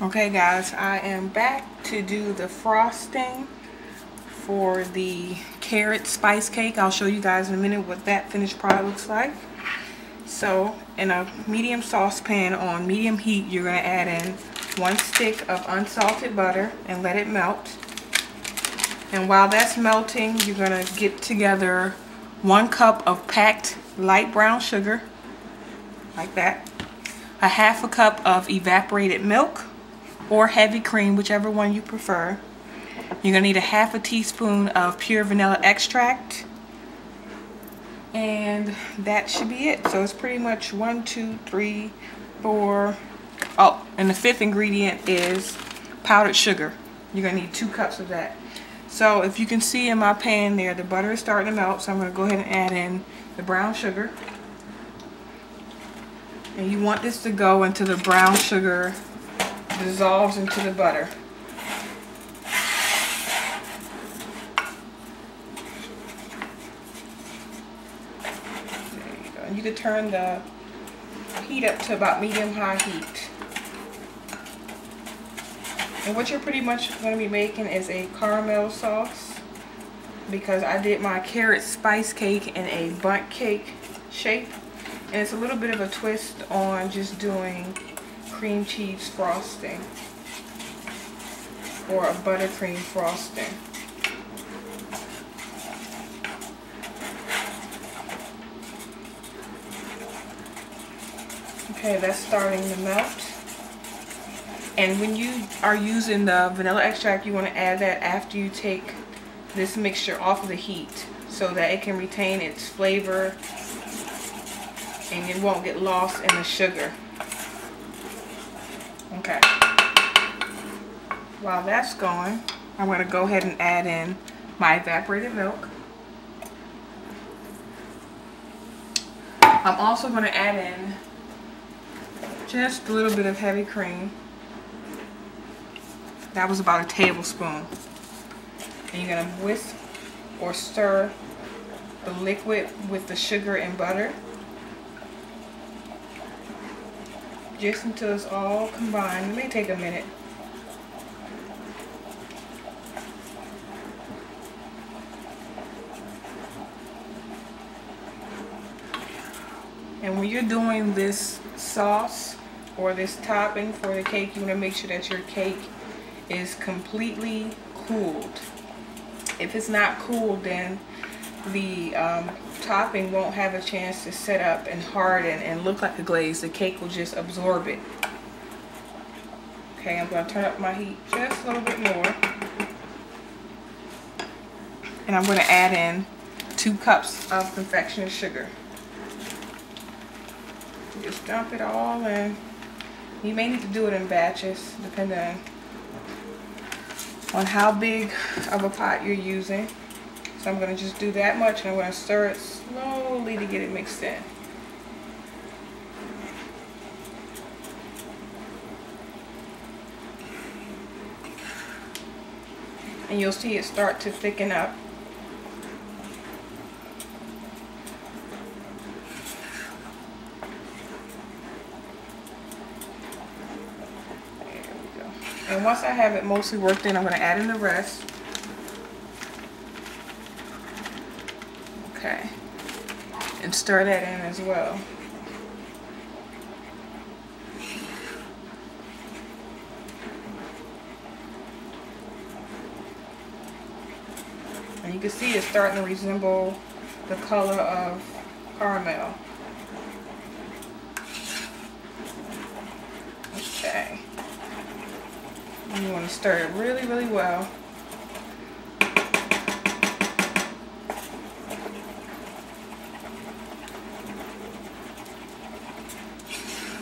Okay guys, I am back to do the frosting for the carrot spice cake. I'll show you guys in a minute what that finished product looks like. So in a medium saucepan on medium heat, you're going to add in 1 stick of unsalted butter and let it melt. And while that's melting, you're going to get together 1 cup of packed light brown sugar, like that, a 1/2 cup of evaporated milk or heavy cream, whichever one you prefer. You're going to need a 1/2 teaspoon of pure vanilla extract, and that should be it. So it's pretty much 1, 2, 3, 4. Oh, and the 5th ingredient is powdered sugar. You're going to need 2 cups of that. So if you can see in my pan there, the butter is starting to melt, so I'm going to go ahead and add in the brown sugar. And you want this to go until the brown sugar dissolves into the butter. There you go. And you can turn the heat up to about medium-high heat. And what you're pretty much going to be making is a caramel sauce, because I did my carrot spice cake in a bundt cake shape, and it's a little bit of a twist on just doing cream cheese frosting or a buttercream frosting. Okay, that's starting to melt. And when you are using the vanilla extract, you want to add that after you take this mixture off of the heat, so that it can retain its flavor and it won't get lost in the sugar. Okay. While that's going, I'm going to go ahead and add in my evaporated milk. I'm also going to add in just a little bit of heavy cream. That was about 1 tablespoon. And you're going to whisk or stir the liquid with the sugar and butter just until it's all combined. It may take a minute. And when you're doing this sauce or this topping for the cake, you want to make sure that your cake is completely cooled. If it's not cooled, then the topping won't have a chance to set up and harden and look like a glaze. The cake will just absorb it. Okay, I'm going to turn up my heat just a little bit more. And I'm going to add in 2 cups of confectioner's sugar. Just dump it all in. You may need to do it in batches, depending on how big of a pot you're using. So I'm going to just do that much, and I'm going to stir it slowly to get it mixed in. And you'll see it start to thicken up. And once I have it mostly worked in, I'm going to add in the rest. Okay. And stir that in as well. And you can see it's starting to resemble the color of caramel. Okay. You want to stir it really, really well.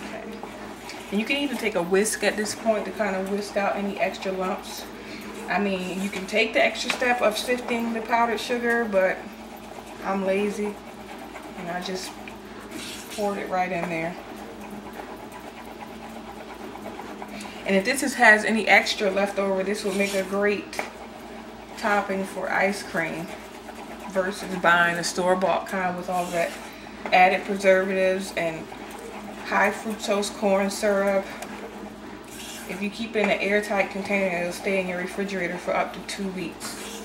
Okay. And you can even take a whisk at this point to kind of whisk out any extra lumps. I mean, you can take the extra step of sifting the powdered sugar, but I'm lazy and I just poured it right in there. And if this has any extra left over, this will make a great topping for ice cream versus buying a store-bought kind with all that added preservatives and high fructose corn syrup If you keep it in an airtight container, it'll stay in your refrigerator for up to 2 weeks.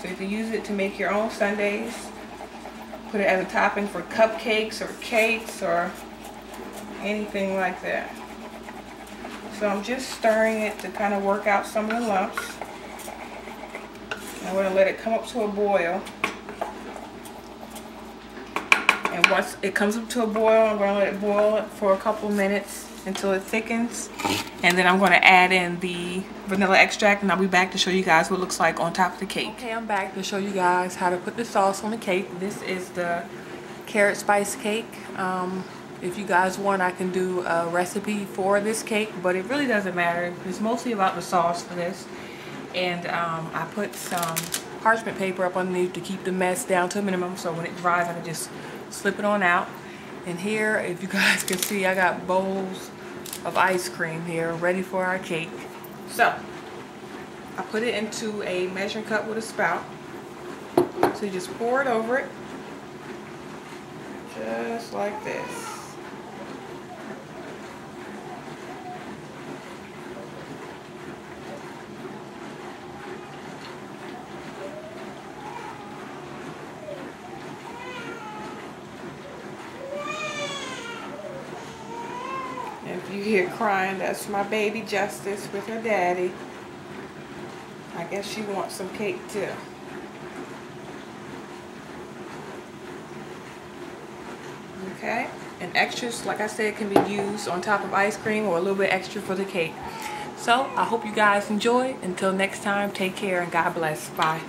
So you can use it to make your own sundaes. Put it as a topping for cupcakes or cakes or anything like that. So I'm just stirring it to kind of work out some of the lumps. I'm going to let it come up to a boil. And once it comes up to a boil, I'm going to let it boil for a couple minutes until it thickens. And then I'm going to add in the vanilla extract, and I'll be back to show you guys what it looks like on top of the cake. Okay, I'm back to show you guys how to put the sauce on the cake. This is the carrot spice cake. If you guys want, I can do a recipe for this cake, but it really doesn't matter. It's mostly about the sauce for this. And I put some parchment paper up underneath to keep the mess down to a minimum, so when it dries I can just slip it on out. And here, if you guys can see, I got bowls of ice cream here ready for our cake. So I put it into a measuring cup with a spout. So you just pour it over it, just like this. If you hear crying, that's my baby Justice with her daddy. I guess she wants some cake too. Okay, and extras, like I said, can be used on top of ice cream or a little bit extra for the cake. So I hope you guys enjoy. Until next time, take care and God bless. Bye.